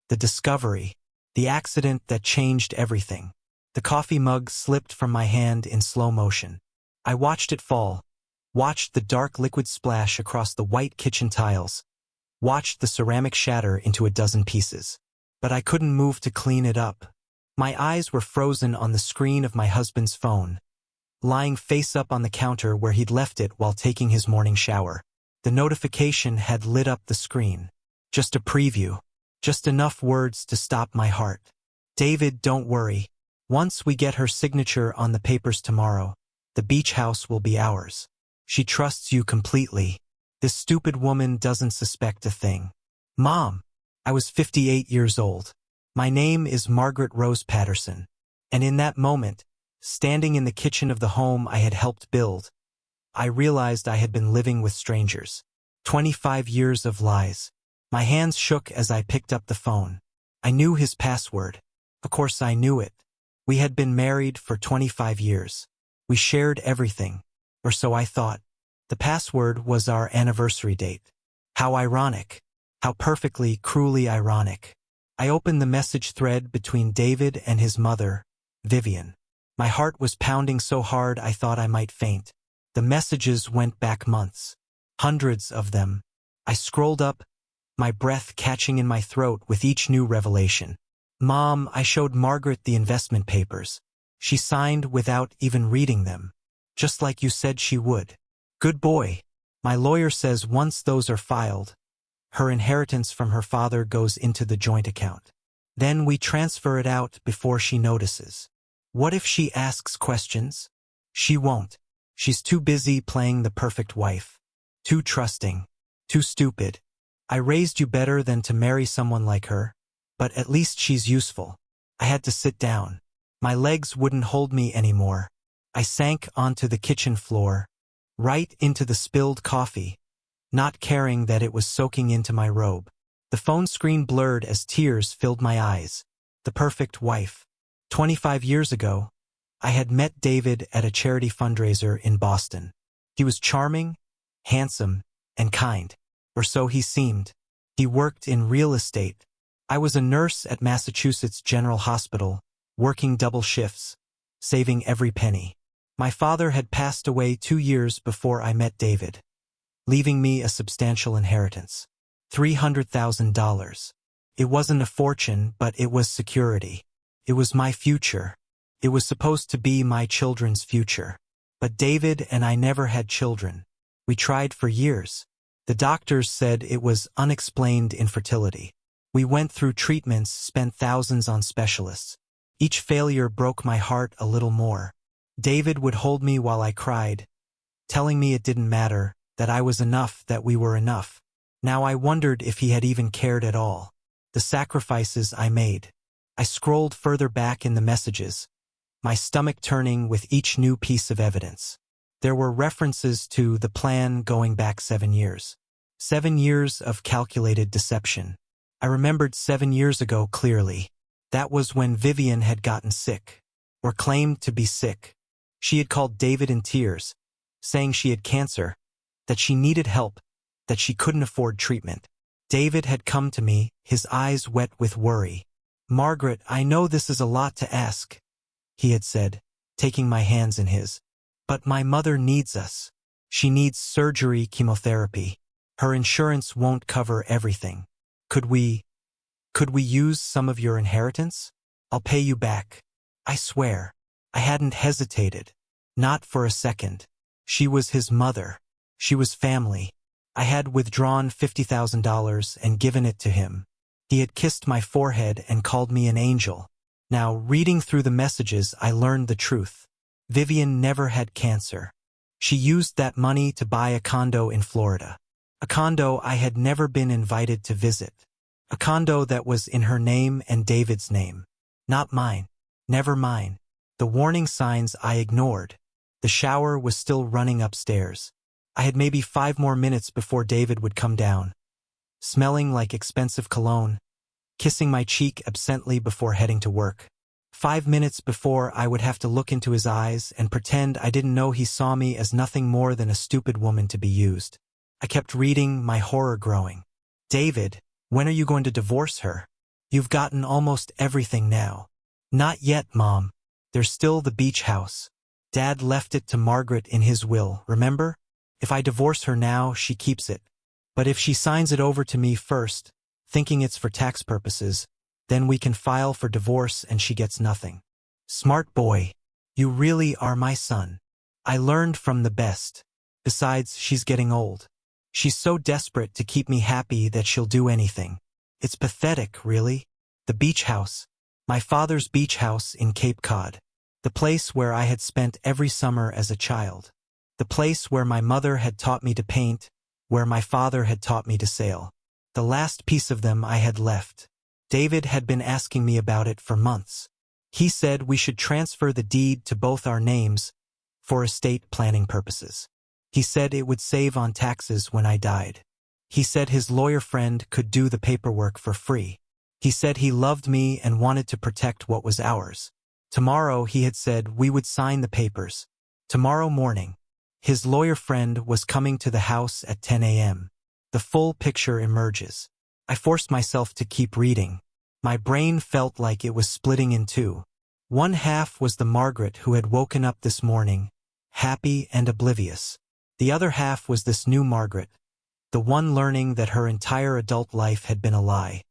the discovery, the accident that changed everything. The coffee mug slipped from my hand in slow motion. I watched it fall, watched the dark liquid splash across the white kitchen tiles, watched the ceramic shatter into a dozen pieces. But I couldn't move to clean it up. My eyes were frozen on the screen of my husband's phone, lying face up on the counter where he'd left it while taking his morning shower. The notification had lit up the screen. Just a preview. Just enough words to stop my heart. David, don't worry. Once we get her signature on the papers tomorrow, the beach house will be ours. She trusts you completely. This stupid woman doesn't suspect a thing. Mom, I was 58 years old. My name is Margaret Rose Patterson. And in that moment, standing in the kitchen of the home I had helped build, I realized I had been living with strangers. 25 years of lies. My hands shook as I picked up the phone. I knew his password. Of course I knew it. We had been married for 25 years. We shared everything, or so I thought. The password was our anniversary date. How ironic. How perfectly, cruelly ironic. I opened the message thread between David and his mother, Vivian. My heart was pounding so hard I thought I might faint. The messages went back months. Hundreds of them. I scrolled up, my breath catching in my throat with each new revelation. Mom, I showed Margaret the investment papers. She signed without even reading them. Just like you said she would. Good boy. My lawyer says once those are filed, her inheritance from her father goes into the joint account. Then we transfer it out before she notices. What if she asks questions? She won't. She's too busy playing the perfect wife. Too trusting. Too stupid. I raised you better than to marry someone like her. But at least she's useful. I had to sit down. My legs wouldn't hold me anymore. I sank onto the kitchen floor, right into the spilled coffee, not caring that it was soaking into my robe. The phone screen blurred as tears filled my eyes. The perfect wife. 25 years ago, I had met David at a charity fundraiser in Boston. He was charming, handsome, and kind. Or so he seemed. He worked in real estate. I was a nurse at Massachusetts General Hospital, working double shifts, saving every penny. My father had passed away 2 years before I met David, leaving me a substantial inheritance. $300,000. It wasn't a fortune, but it was security. It was my future. It was supposed to be my children's future. But David and I never had children. We tried for years. The doctors said it was unexplained infertility. We went through treatments, spent thousands on specialists. Each failure broke my heart a little more. David would hold me while I cried, telling me it didn't matter, that I was enough, that we were enough. Now I wondered if he had even cared at all. The sacrifices I made. I scrolled further back in the messages, my stomach turning with each new piece of evidence. There were references to the plan going back 7 years. 7 years of calculated deception. I remembered 7 years ago clearly. That was when Vivian had gotten sick, or claimed to be sick. She had called David in tears, saying she had cancer, that she needed help, that she couldn't afford treatment. David had come to me, his eyes wet with worry. Margaret, I know this is a lot to ask, he had said, taking my hands in his. But my mother needs us. She needs surgery, chemotherapy. Her insurance won't cover everything. Could we use some of your inheritance? I'll pay you back. I swear. I hadn't hesitated. Not for a second. She was his mother. She was family. I had withdrawn $50,000 and given it to him. He had kissed my forehead and called me an angel. Now, reading through the messages, I learned the truth. Vivian never had cancer. She used that money to buy a condo in Florida. A condo I had never been invited to visit. A condo that was in her name and David's name. Not mine. Never mine. The warning signs I ignored. The shower was still running upstairs. I had maybe 5 more minutes before David would come down, smelling like expensive cologne, kissing my cheek absently before heading to work. 5 minutes before I would have to look into his eyes and pretend I didn't know he saw me as nothing more than a stupid woman to be used. I kept reading, my horror growing. David, when are you going to divorce her? You've gotten almost everything now. Not yet, Mom. There's still the beach house. Dad left it to Margaret in his will, remember? If I divorce her now, she keeps it. But if she signs it over to me first, thinking it's for tax purposes, then we can file for divorce and she gets nothing. Smart boy. You really are my son. I learned from the best. Besides, she's getting old. She's so desperate to keep me happy that she'll do anything. It's pathetic, really. The beach house. My father's beach house in Cape Cod. The place where I had spent every summer as a child. The place where my mother had taught me to paint, where my father had taught me to sail. The last piece of them I had left. David had been asking me about it for months. He said we should transfer the deed to both our names for estate planning purposes. He said it would save on taxes when I died. He said his lawyer friend could do the paperwork for free. He said he loved me and wanted to protect what was ours. Tomorrow, he had said, we would sign the papers. Tomorrow morning. His lawyer friend was coming to the house at 10 a.m. The full picture emerges. I forced myself to keep reading. My brain felt like it was splitting in two. One half was the Margaret who had woken up this morning, happy and oblivious. The other half was this new Margaret, the one learning that her entire adult life had been a lie.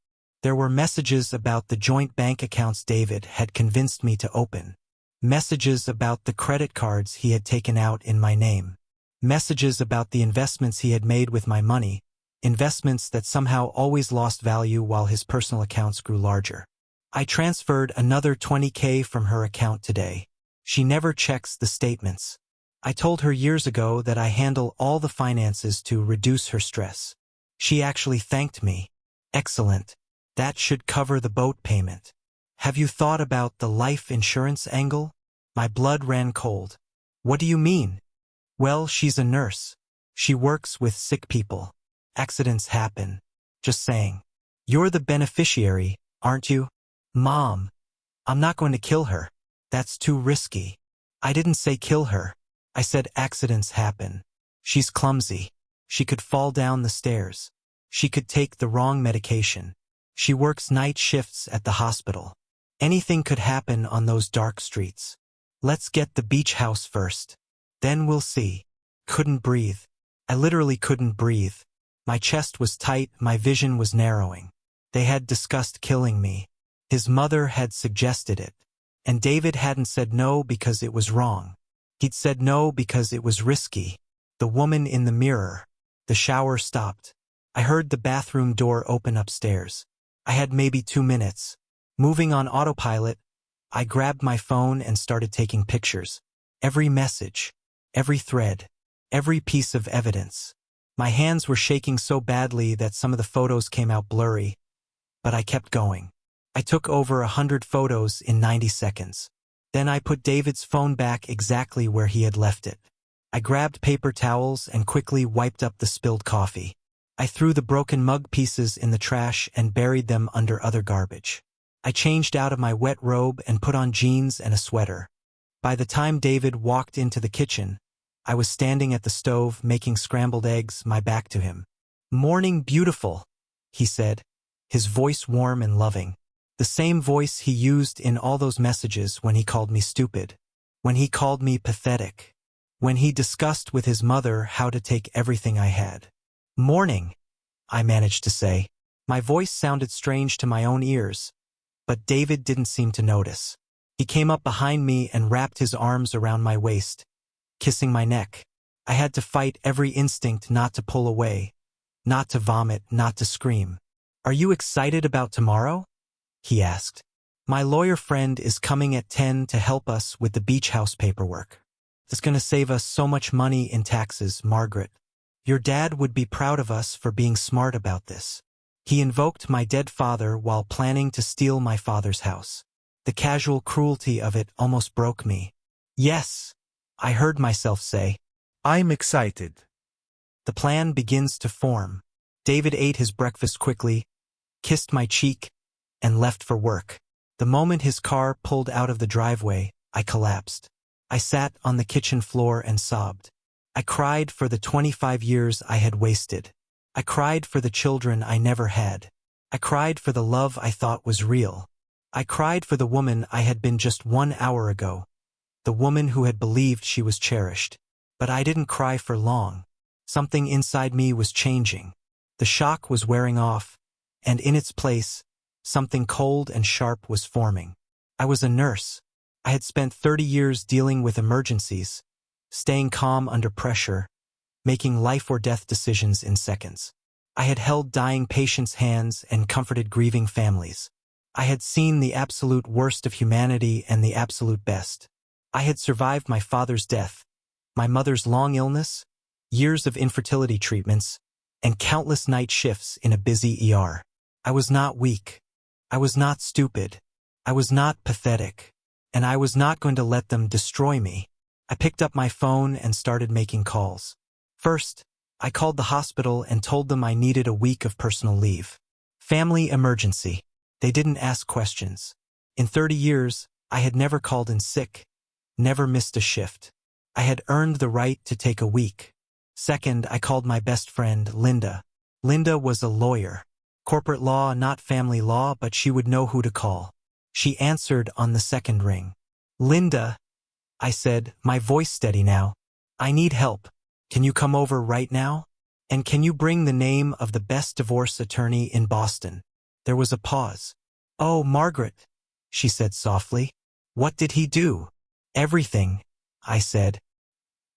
There were messages about the joint bank accounts David had convinced me to open. Messages about the credit cards he had taken out in my name. Messages about the investments he had made with my money, investments that somehow always lost value while his personal accounts grew larger. I transferred another $20K from her account today. She never checks the statements. I told her years ago that I handle all the finances to reduce her stress. She actually thanked me. Excellent. That should cover the boat payment. Have you thought about the life insurance angle? My blood ran cold. What do you mean? Well, she's a nurse. She works with sick people. Accidents happen. Just saying. You're the beneficiary, aren't you? Mom. I'm not going to kill her. That's too risky. I didn't say kill her. I said accidents happen. She's clumsy. She could fall down the stairs. She could take the wrong medication. She works night shifts at the hospital. Anything could happen on those dark streets. Let's get the beach house first. Then we'll see. Couldn't breathe. I literally couldn't breathe. My chest was tight, my vision was narrowing. They had discussed killing me. His mother had suggested it. And David hadn't said no because it was wrong. He'd said no because it was risky. The woman in the mirror. The shower stopped. I heard the bathroom door open upstairs. I had maybe 2 minutes. Moving on autopilot, I grabbed my phone and started taking pictures. Every message, every thread, every piece of evidence. My hands were shaking so badly that some of the photos came out blurry, but I kept going. I took over 100 photos in 90 seconds. Then I put David's phone back exactly where he had left it. I grabbed paper towels and quickly wiped up the spilled coffee. I threw the broken mug pieces in the trash and buried them under other garbage. I changed out of my wet robe and put on jeans and a sweater. By the time David walked into the kitchen, I was standing at the stove making scrambled eggs, my back to him. "Morning, beautiful," he said, his voice warm and loving. The same voice he used in all those messages when he called me stupid, when he called me pathetic, when he discussed with his mother how to take everything I had. "Morning," I managed to say. My voice sounded strange to my own ears, but David didn't seem to notice. He came up behind me and wrapped his arms around my waist, kissing my neck. I had to fight every instinct not to pull away, not to vomit, not to scream. "Are you excited about tomorrow?" he asked. "My lawyer friend is coming at 10 to help us with the beach house paperwork. It's going to save us so much money in taxes, Margaret. Your dad would be proud of us for being smart about this. He invoked my dead father while planning to steal my father's house. The casual cruelty of it almost broke me. Yes, I heard myself say. I'm excited. The plan begins to form. David ate his breakfast quickly, kissed my cheek, and left for work. The moment his car pulled out of the driveway, I collapsed. I sat on the kitchen floor and sobbed. I cried for the 25 years I had wasted. I cried for the children I never had. I cried for the love I thought was real. I cried for the woman I had been just 1 hour ago, the woman who had believed she was cherished. But I didn't cry for long. Something inside me was changing. The shock was wearing off, and in its place, something cold and sharp was forming. I was a nurse. I had spent 30 years dealing with emergencies, staying calm under pressure, making life-or-death decisions in seconds. I had held dying patients' hands and comforted grieving families. I had seen the absolute worst of humanity and the absolute best. I had survived my father's death, my mother's long illness, years of infertility treatments, and countless night shifts in a busy ER. I was not weak. I was not stupid. I was not pathetic. And I was not going to let them destroy me. I picked up my phone and started making calls. First, I called the hospital and told them I needed a week of personal leave. Family emergency. They didn't ask questions. In 30 years, I had never called in sick, never missed a shift. I had earned the right to take a week. Second, I called my best friend, Linda. Linda was a lawyer. Corporate law, not family law, but she would know who to call. She answered on the second ring. Linda, I said, my voice steady now. I need help. Can you come over right now? And can you bring the name of the best divorce attorney in Boston? There was a pause. Oh, Margaret, she said softly. What did he do? Everything, I said.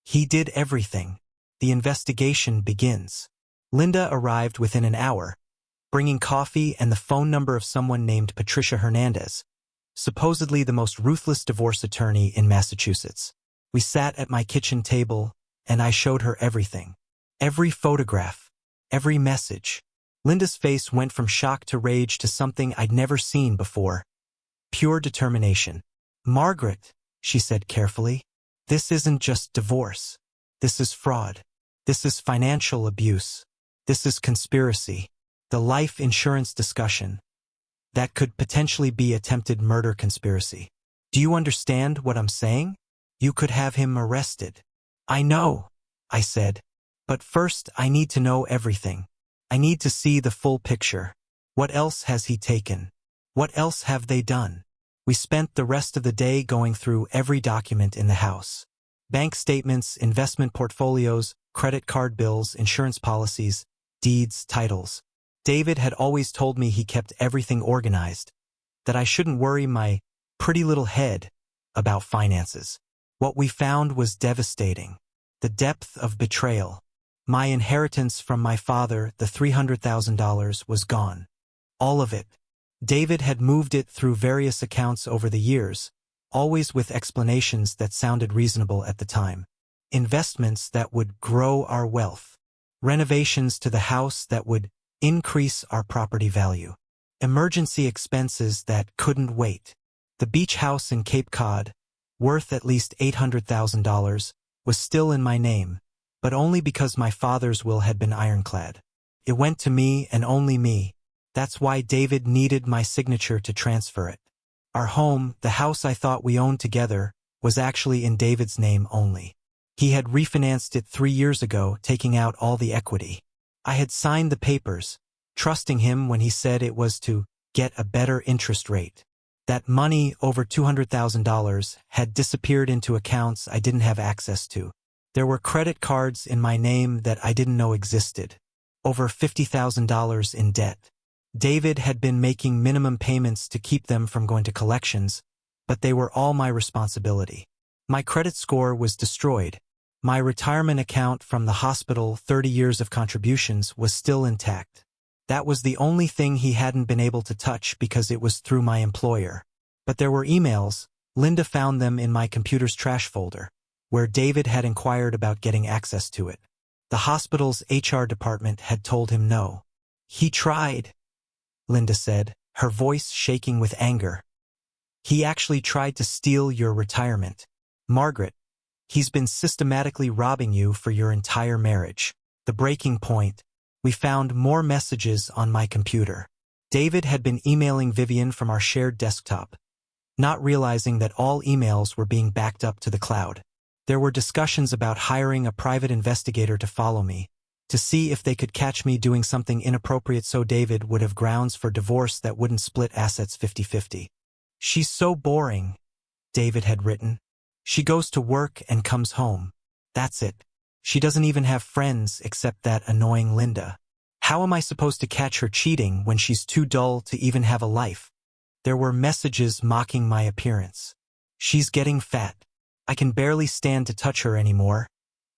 He did everything. The investigation begins. Linda arrived within an hour, bringing coffee and the phone number of someone named Patricia Hernandez, supposedly the most ruthless divorce attorney in Massachusetts. We sat at my kitchen table, and I showed her everything. Every photograph, every message. Linda's face went from shock to rage to something I'd never seen before. Pure determination. Margaret, she said carefully, this isn't just divorce. This is fraud. This is financial abuse. This is conspiracy. The life insurance discussion. That could potentially be attempted murder conspiracy. Do you understand what I'm saying? You could have him arrested. I know, I said. But first I need to know everything. I need to see the full picture. What else has he taken? What else have they done? We spent the rest of the day going through every document in the house. Bank statements, investment portfolios, credit card bills, insurance policies, deeds, titles. David had always told me he kept everything organized, that I shouldn't worry my pretty little head about finances. What we found was devastating. The depth of betrayal. My inheritance from my father, the $300,000, was gone. All of it. David had moved it through various accounts over the years, always with explanations that sounded reasonable at the time. Investments that would grow our wealth. Renovations to the house that would increase our property value. Emergency expenses that couldn't wait. The beach house in Cape Cod, worth at least $800,000, was still in my name, but only because my father's will had been ironclad. It went to me and only me. That's why David needed my signature to transfer it. Our home, the house I thought we owned together, was actually in David's name only. He had refinanced it 3 years ago, taking out all the equity. I had signed the papers, trusting him when he said it was to get a better interest rate. That money, over $200,000, had disappeared into accounts I didn't have access to. There were credit cards in my name that I didn't know existed. Over $50,000 in debt. David had been making minimum payments to keep them from going to collections, but they were all my responsibility. My credit score was destroyed. My retirement account from the hospital, 30 years of contributions, was still intact. That was the only thing he hadn't been able to touch because it was through my employer. But there were emails. Linda found them in my computer's trash folder, where David had inquired about getting access to it. The hospital's HR department had told him no. He tried, Linda said, her voice shaking with anger. He actually tried to steal your retirement. Margaret, he's been systematically robbing you for your entire marriage. The breaking point. We found more messages on my computer. David had been emailing Vivian from our shared desktop, not realizing that all emails were being backed up to the cloud. There were discussions about hiring a private investigator to follow me, to see if they could catch me doing something inappropriate so David would have grounds for divorce that wouldn't split assets 50-50. She's so boring, David had written. She goes to work and comes home. That's it. She doesn't even have friends except that annoying Linda. How am I supposed to catch her cheating when she's too dull to even have a life? There were messages mocking my appearance. She's getting fat. I can barely stand to touch her anymore,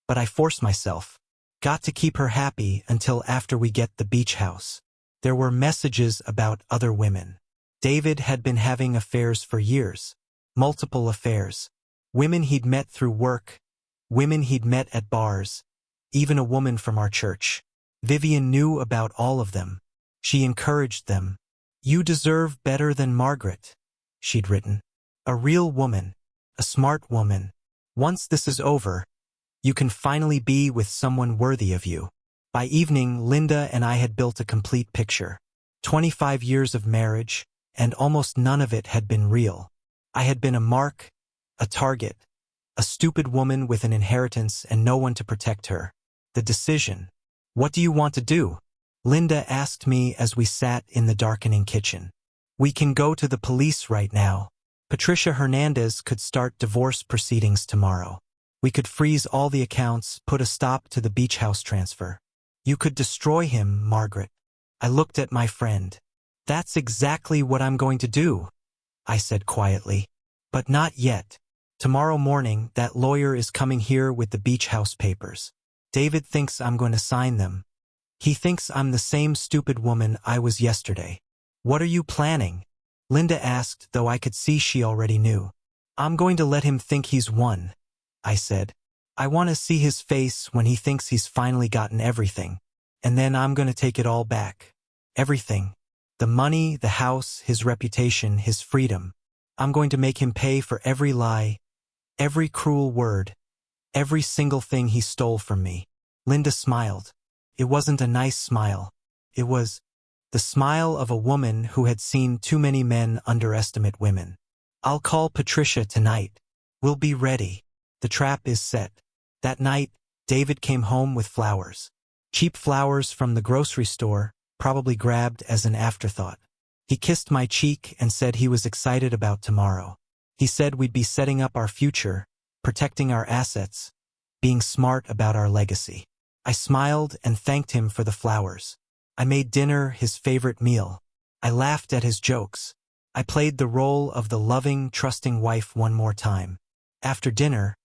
but I force myself. Got to keep her happy until after we get the beach house. There were messages about other women. David had been having affairs for years. Multiple affairs. Women he'd met through work, women he'd met at bars, even a woman from our church. Vivian knew about all of them. She encouraged them. You deserve better than Margaret, she'd written. A real woman, a smart woman. Once this is over, you can finally be with someone worthy of you. By evening, Linda and I had built a complete picture. 25 years of marriage, and almost none of it had been real. I had been a mark, a target, a stupid woman with an inheritance and no one to protect her. The decision. What do you want to do? Linda asked me as we sat in the darkening kitchen. We can go to the police right now. Patricia Hernandez could start divorce proceedings tomorrow. We could freeze all the accounts, put a stop to the beach house transfer. You could destroy him, Margaret. I looked at my friend. That's exactly what I'm going to do, I said quietly. But not yet. Tomorrow morning, that lawyer is coming here with the beach house papers. David thinks I'm going to sign them. He thinks I'm the same stupid woman I was yesterday. What are you planning? Linda asked, though I could see she already knew. I'm going to let him think he's won, I said. I want to see his face when he thinks he's finally gotten everything. And then I'm going to take it all back. Everything. The money, the house, his reputation, his freedom. I'm going to make him pay for every lie, every cruel word, every single thing he stole from me. Linda smiled. It wasn't a nice smile. It was the smile of a woman who had seen too many men underestimate women. I'll call Patricia tonight. We'll be ready. The trap is set. That night, David came home with flowers. Cheap flowers from the grocery store, probably grabbed as an afterthought. He kissed my cheek and said he was excited about tomorrow. He said we'd be setting up our future, protecting our assets, being smart about our legacy. I smiled and thanked him for the flowers. I made dinner his favorite meal. I laughed at his jokes. I played the role of the loving, trusting wife one more time. After dinner,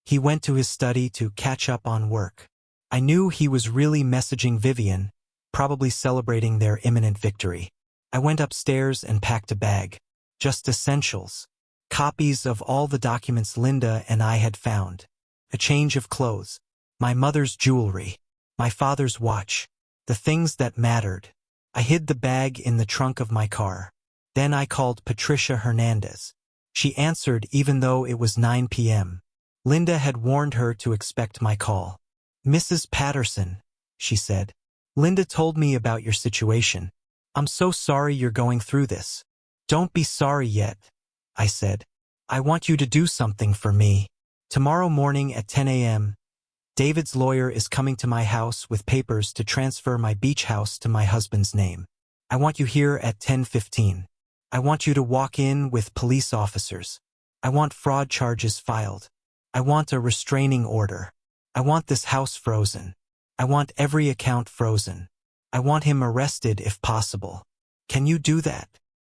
he went to his study to catch up on work. I knew he was really messaging Vivian, probably celebrating their imminent victory. I went upstairs and packed a bag. Just essentials. Copies of all the documents Linda and I had found. A change of clothes. My mother's jewelry. My father's watch. The things that mattered. I hid the bag in the trunk of my car. Then I called Patricia Hernandez. She answered even though it was 9 p.m. Linda had warned her to expect my call. Mrs. Patterson, she said. Linda told me about your situation. I'm so sorry you're going through this. Don't be sorry yet, I said. I want you to do something for me. Tomorrow morning at 10 a.m., David's lawyer is coming to my house with papers to transfer my beach house to my husband's name. I want you here at 10:15. I want you to walk in with police officers. I want fraud charges filed. I want a restraining order. I want this house frozen. I want every account frozen. I want him arrested if possible. Can you do that?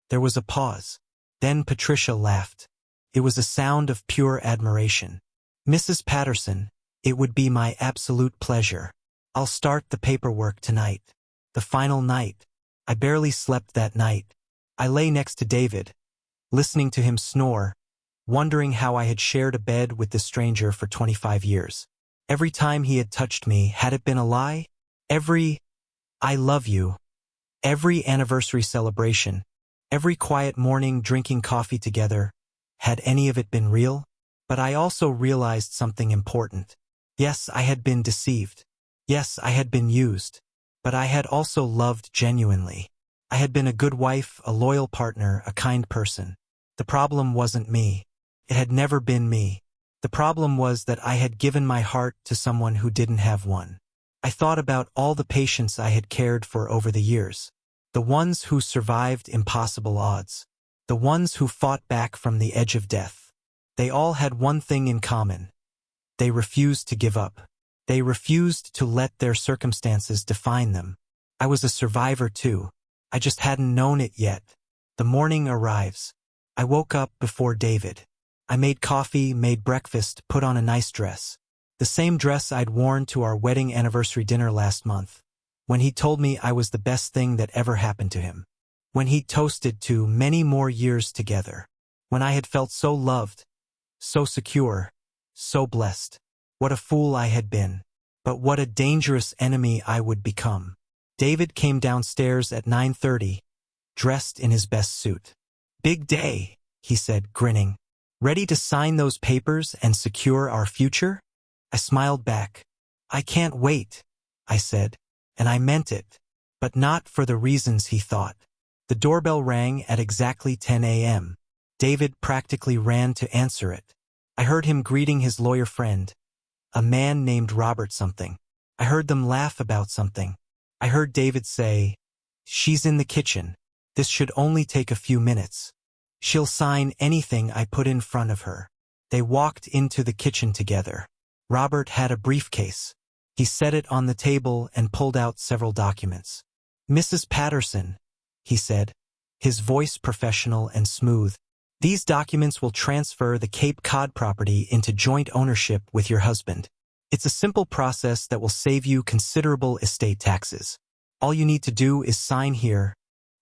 There was a pause. Then Patricia laughed. It was a sound of pure admiration. Mrs. Patterson, it would be my absolute pleasure. I'll start the paperwork tonight. The final night. I barely slept that night. I lay next to David, listening to him snore, wondering how I had shared a bed with this stranger for 25 years. Every time he had touched me, had it been a lie? Every I love you, every anniversary celebration, every quiet morning drinking coffee together, had any of it been real? But I also realized something important. Yes, I had been deceived. Yes, I had been used. But I had also loved genuinely. I had been a good wife, a loyal partner, a kind person. The problem wasn't me. It had never been me. The problem was that I had given my heart to someone who didn't have one. I thought about all the patients I had cared for over the years. The ones who survived impossible odds. The ones who fought back from the edge of death. They all had one thing in common. They refused to give up. They refused to let their circumstances define them. I was a survivor too. I just hadn't known it yet. The morning arrives. I woke up before David. I made coffee, made breakfast, put on a nice dress. The same dress I'd worn to our wedding anniversary dinner last month, when he told me I was the best thing that ever happened to him. When he toasted to many more years together. When I had felt so loved, so secure, so blessed. What a fool I had been. But what a dangerous enemy I would become. David came downstairs at 9:30, dressed in his best suit. "Big day," he said, grinning. "Ready to sign those papers and secure our future?" I smiled back. "I can't wait," I said, and I meant it, but not for the reasons he thought. The doorbell rang at exactly 10 a.m. David practically ran to answer it. I heard him greeting his lawyer friend, a man named Robert something. I heard them laugh about something. I heard David say, "She's in the kitchen. This should only take a few minutes. She'll sign anything I put in front of her." They walked into the kitchen together. Robert had a briefcase. He set it on the table and pulled out several documents. "Mrs. Patterson," he said, his voice professional and smooth, "these documents will transfer the Cape Cod property into joint ownership with your husband. It's a simple process that will save you considerable estate taxes. All you need to do is sign here,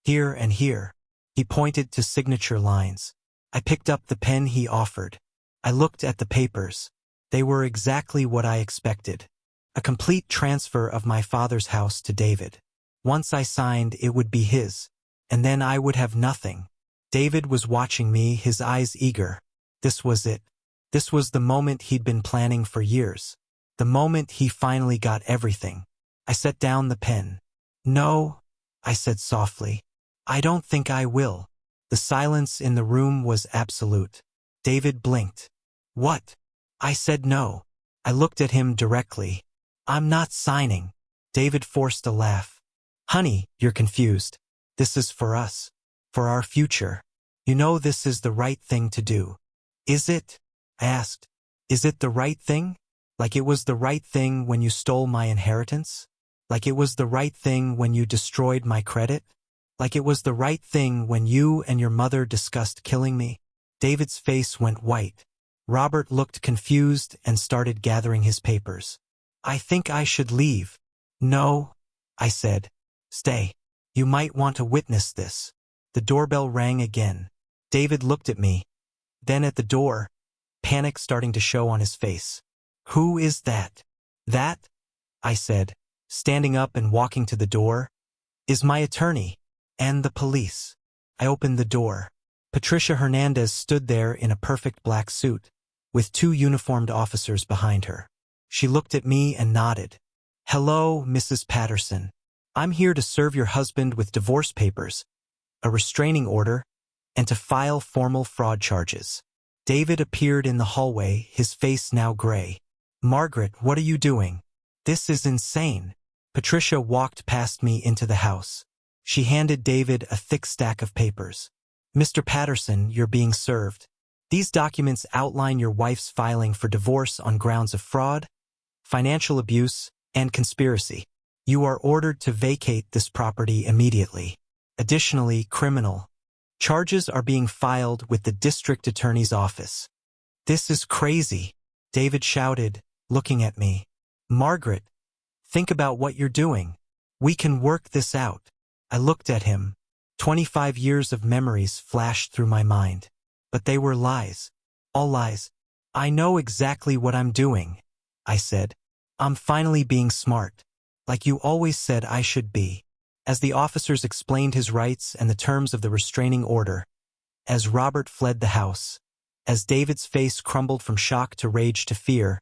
here, and here." He pointed to signature lines. I picked up the pen he offered. I looked at the papers. They were exactly what I expected. A complete transfer of my father's house to David. Once I signed, it would be his, and then I would have nothing. David was watching me, his eyes eager. This was it. This was the moment he'd been planning for years. The moment he finally got everything. I set down the pen. "No," I said softly. "I don't think I will." The silence in the room was absolute. David blinked. "What?" I said no. I looked at him directly. "I'm not signing." David forced a laugh. "Honey, you're confused. This is for us. For our future. You know this is the right thing to do." "Is it?" I asked. "Is it the right thing? Like it was the right thing when you stole my inheritance? Like it was the right thing when you destroyed my credit? Like it was the right thing when you and your mother discussed killing me?" David's face went white. Robert looked confused and started gathering his papers. "I think I should leave." "No," I said. "Stay. You might want to witness this." The doorbell rang again. David looked at me, then at the door, panic starting to show on his face. "Who is that?" "That," I said, standing up and walking to the door, "is my attorney, and the police." I opened the door. Patricia Hernandez stood there in a perfect black suit, with two uniformed officers behind her. She looked at me and nodded. "Hello, Mrs. Patterson. I'm here to serve your husband with divorce papers, a restraining order, and to file formal fraud charges." David appeared in the hallway, his face now gray. "Margaret, what are you doing? This is insane." Patricia walked past me into the house. She handed David a thick stack of papers. "Mr. Patterson, you're being served. These documents outline your wife's filing for divorce on grounds of fraud, financial abuse, and conspiracy. You are ordered to vacate this property immediately. Additionally, criminal charges are being filed with the district attorney's office." "This is crazy," David shouted, looking at me. "Margaret, think about what you're doing. We can work this out." I looked at him. 25 years of memories flashed through my mind. But they were lies. All lies. "I know exactly what I'm doing," I said. "I'm finally being smart. Like you always said I should be." As the officers explained his rights and the terms of the restraining order, as Robert fled the house, as David's face crumbled from shock to rage to fear,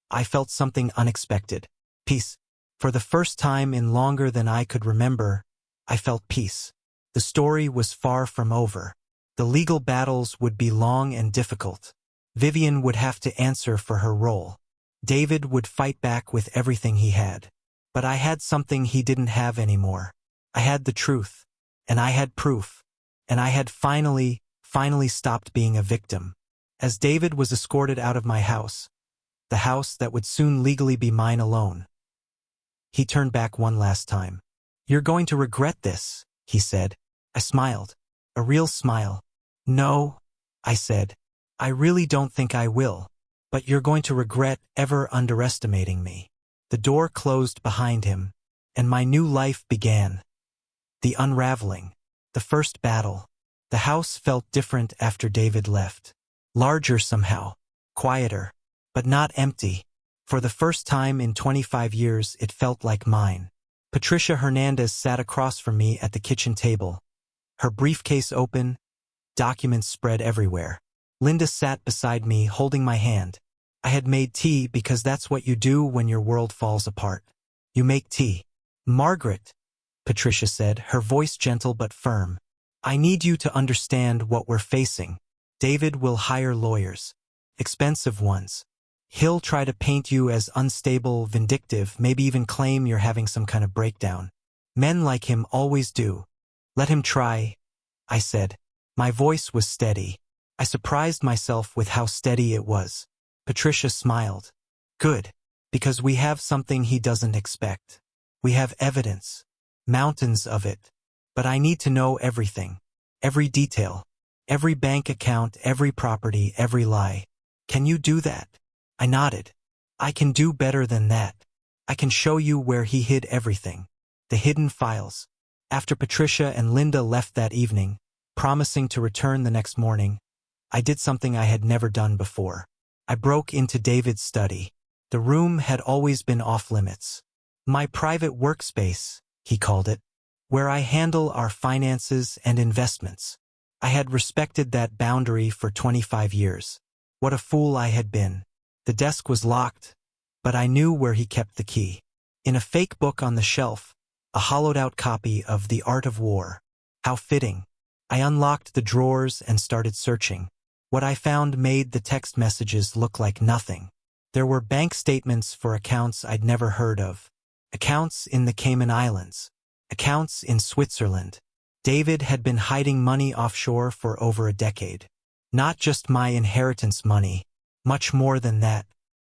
I felt something unexpected. Peace. For the first time in longer than I could remember, I felt peace. The story was far from over. The legal battles would be long and difficult. Vivian would have to answer for her role. David would fight back with everything he had. But I had something he didn't have anymore. I had the truth. And I had proof. And I had finally stopped being a victim. As David was escorted out of my house, the house that would soon legally be mine alone, he turned back one last time. "You're going to regret this," he said. I smiled. A real smile. "No," I said. "I really don't think I will. But you're going to regret ever underestimating me." The door closed behind him, and my new life began. The unraveling. The first battle. The house felt different after David left. Larger somehow. Quieter. But not empty. For the first time in 25 years, it felt like mine. Patricia Hernandez sat across from me at the kitchen table. Her briefcase open, documents spread everywhere. Linda sat beside me, holding my hand. I had made tea because that's what you do when your world falls apart. You make tea. "Margaret," Patricia said, her voice gentle but firm, "I need you to understand what we're facing. David will hire lawyers. Expensive ones. He'll try to paint you as unstable, vindictive, maybe even claim you're having some kind of breakdown. Men like him always do. Let him try," I said. My voice was steady. I surprised myself with how steady it was. Patricia smiled. "Good. Because we have something he doesn't expect. We have evidence. Mountains of it. But I need to know everything. Every detail. Every bank account, every property, every lie. Can you do that?" I nodded. "I can do better than that. I can show you where he hid everything. The hidden files." After Patricia and Linda left that evening, promising to return the next morning, I did something I had never done before. I broke into David's study. The room had always been off-limits. "My private workspace," he called it, "where I handle our finances and investments." I had respected that boundary for 25 years. What a fool I had been. The desk was locked, but I knew where he kept the key. In a fake book on the shelf, a hollowed-out copy of The Art of War. How fitting. I unlocked the drawers and started searching. What I found made the text messages look like nothing. There were bank statements for accounts I'd never heard of. Accounts in the Cayman Islands. Accounts in Switzerland. David had been hiding money offshore for over a decade. Not just my inheritance money. Much more than that.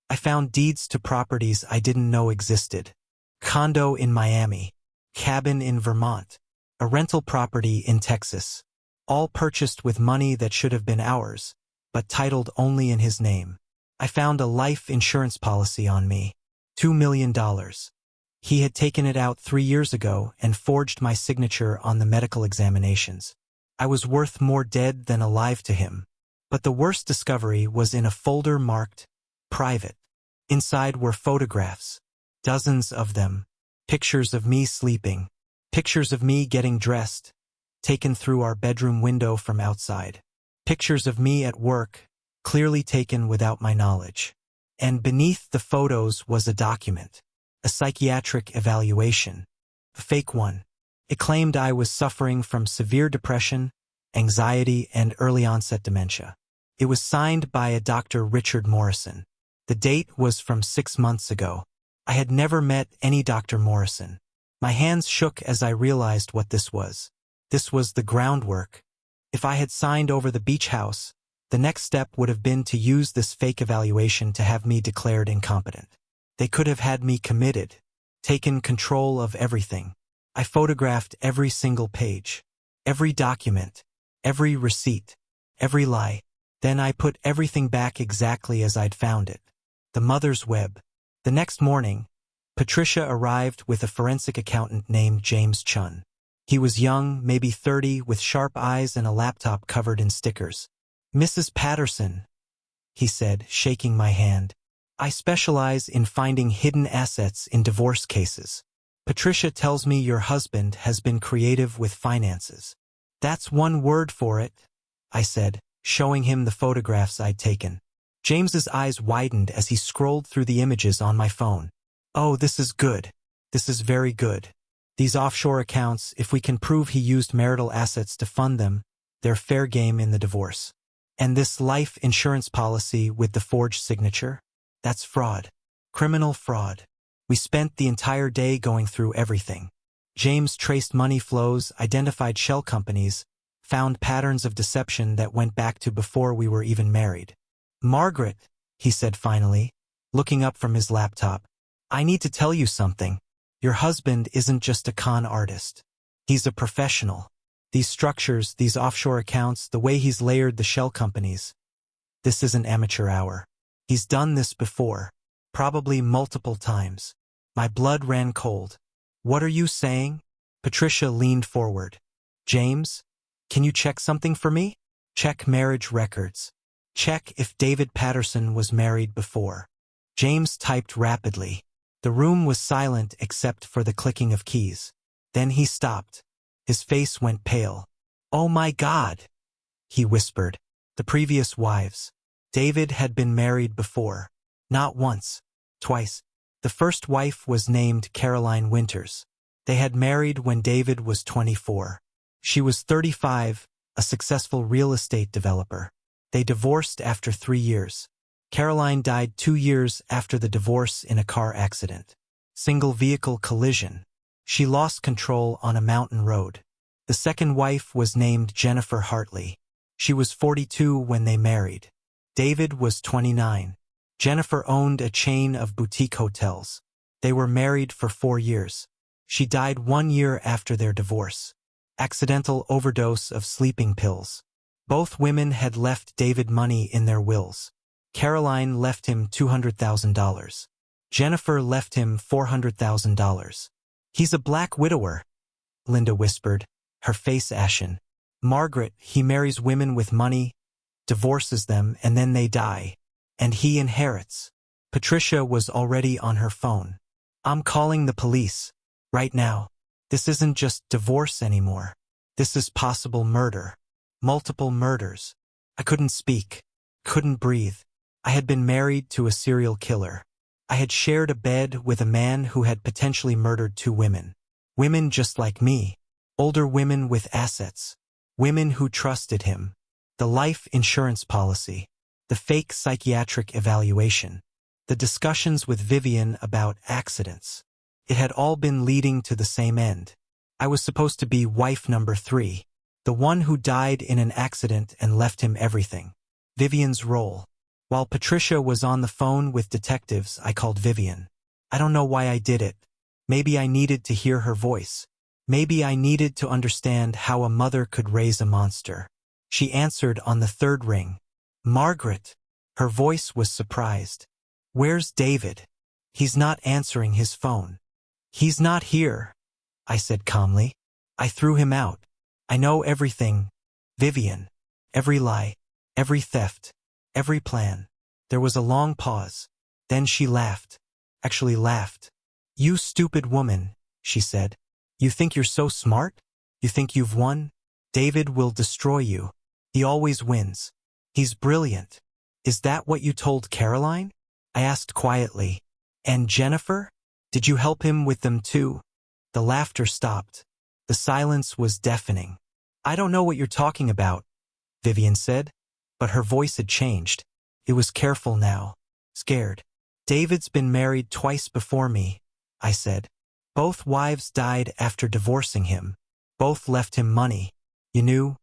I found deeds to properties I didn't know existed. Condo in Miami. Cabin in Vermont. A rental property in Texas. All purchased with money that should have been ours, but titled only in his name. I found a life insurance policy on me. $2 million. He had taken it out 3 years ago and forged my signature on the medical examinations. I was worth more dead than alive to him. But the worst discovery was in a folder marked private. Inside were photographs. Dozens of them. Pictures of me sleeping. Pictures of me getting dressed, taken through our bedroom window from outside. Pictures of me at work, clearly taken without my knowledge. And beneath the photos was a document. A psychiatric evaluation. A fake one. It claimed I was suffering from severe depression, anxiety, and early-onset dementia. It was signed by a Dr. Richard Morrison. The date was from 6 months ago. I had never met any Dr. Morrison. My hands shook as I realized what this was. This was the groundwork. If I had signed over the beach house, the next step would have been to use this fake evaluation to have me declared incompetent. They could have had me committed, taken control of everything. I photographed every single page, every document, every receipt, every lie. Then I put everything back exactly as I'd found it. The mother's web. The next morning, Patricia arrived with a forensic accountant named James Chun. He was young, maybe 30, with sharp eyes and a laptop covered in stickers. "Mrs. Patterson," he said, shaking my hand, "I specialize in finding hidden assets in divorce cases. Patricia tells me your husband has been creative with finances." "That's one word for it," I said, showing him the photographs I'd taken. James's eyes widened as he scrolled through the images on my phone. "Oh, this is good. This is very good. These offshore accounts, if we can prove he used marital assets to fund them, they're fair game in the divorce. And this life insurance policy with the forged signature? That's fraud. Criminal fraud. We spent the entire day going through everything. James traced money flows, identified shell companies, found patterns of deception that went back to before we were even married. "Margaret," he said finally, looking up from his laptop, "I need to tell you something. Your husband isn't just a con artist. He's a professional. These structures, these offshore accounts, the way he's layered the shell companies. This isn't amateur hour. He's done this before. Probably multiple times." My blood ran cold. "What are you saying?" Patricia leaned forward. "James, can you check something for me? Check marriage records. Check if David Patterson was married before." James typed rapidly. The room was silent except for the clicking of keys. Then he stopped. His face went pale. "Oh my God," he whispered. The previous wives. David had been married before. Not once. Twice. The first wife was named Caroline Winters. They had married when David was 24. She was 35, a successful real estate developer. They divorced after 3 years. Caroline died 2 years after the divorce in a car accident. Single vehicle collision. She lost control on a mountain road. The second wife was named Jennifer Hartley. She was 42 when they married. David was 29. Jennifer owned a chain of boutique hotels. They were married for 4 years. She died 1 year after their divorce. Accidental overdose of sleeping pills. Both women had left David money in their wills. Caroline left him $200,000. Jennifer left him $400,000. "He's a black widower," Linda whispered, her face ashen. "Margaret, he marries women with money, divorces them, and then they die. And he inherits." Patricia was already on her phone. "I'm calling the police. Right now. This isn't just divorce anymore. This is possible murder. Multiple murders." I couldn't speak. Couldn't breathe. I had been married to a serial killer. I had shared a bed with a man who had potentially murdered 2 women. Women just like me. Older women with assets. Women who trusted him. The life insurance policy. The fake psychiatric evaluation. The discussions with Vivian about accidents. It had all been leading to the same end. I was supposed to be wife number 3. The one who died in an accident and left him everything. Vivian's role. While Patricia was on the phone with detectives, I called Vivian. I don't know why I did it. Maybe I needed to hear her voice. Maybe I needed to understand how a mother could raise a monster. She answered on the 3rd ring. "Margaret." Her voice was surprised. "Where's David?" "He's not answering his phone." "He's not here," I said calmly. "I threw him out. I know everything, Vivian. Every lie, every theft, every plan." There was a long pause. Then she laughed. Actually laughed. "You stupid woman," she said. "You think you're so smart? You think you've won? David will destroy you. He always wins. He's brilliant." "Is that what you told Caroline?" I asked quietly. "And Jennifer? Did you help him with them too?" The laughter stopped. The silence was deafening. "I don't know what you're talking about," Vivian said, but her voice had changed. It was careful now. Scared. "David's been married twice before me," I said. "Both wives died after divorcing him. Both left him money. You knew,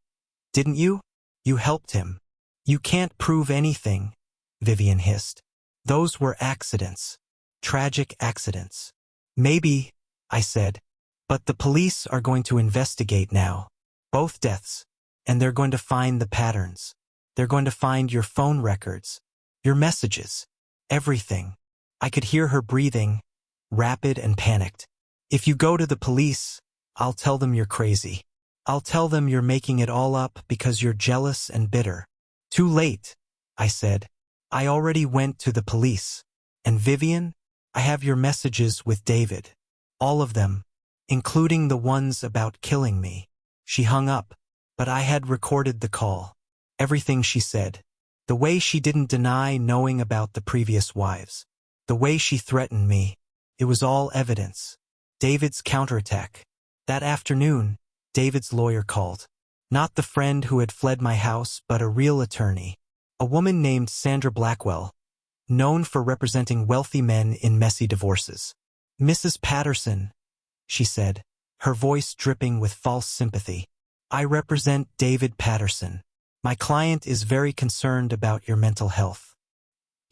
didn't you? You helped him." "You can't prove anything," Vivian hissed. "Those were accidents. Tragic accidents." "Maybe," I said. "But the police are going to investigate now. Both deaths. And they're going to find the patterns. They're going to find your phone records. Your messages. Everything." I could hear her breathing, rapid and panicked. "If you go to the police, I'll tell them you're crazy. I'll tell them you're making it all up because you're jealous and bitter." "Too late," I said. "I already went to the police. And Vivian, I have your messages with David. All of them, including the ones about killing me." She hung up, but I had recorded the call. Everything she said. The way she didn't deny knowing about the previous wives. The way she threatened me. It was all evidence. David's counterattack. That afternoon, David's lawyer called. Not the friend who had fled my house, but a real attorney. A woman named Sandra Blackwell, known for representing wealthy men in messy divorces. Mrs. Patterson, she said, her voice dripping with false sympathy. I represent David Patterson. My client is very concerned about your mental health.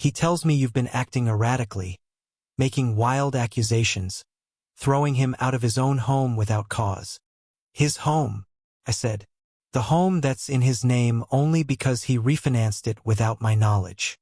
He tells me you've been acting erratically, making wild accusations, throwing him out of his own home without cause. His home, I said. The home that's in his name only because he refinanced it without my knowledge.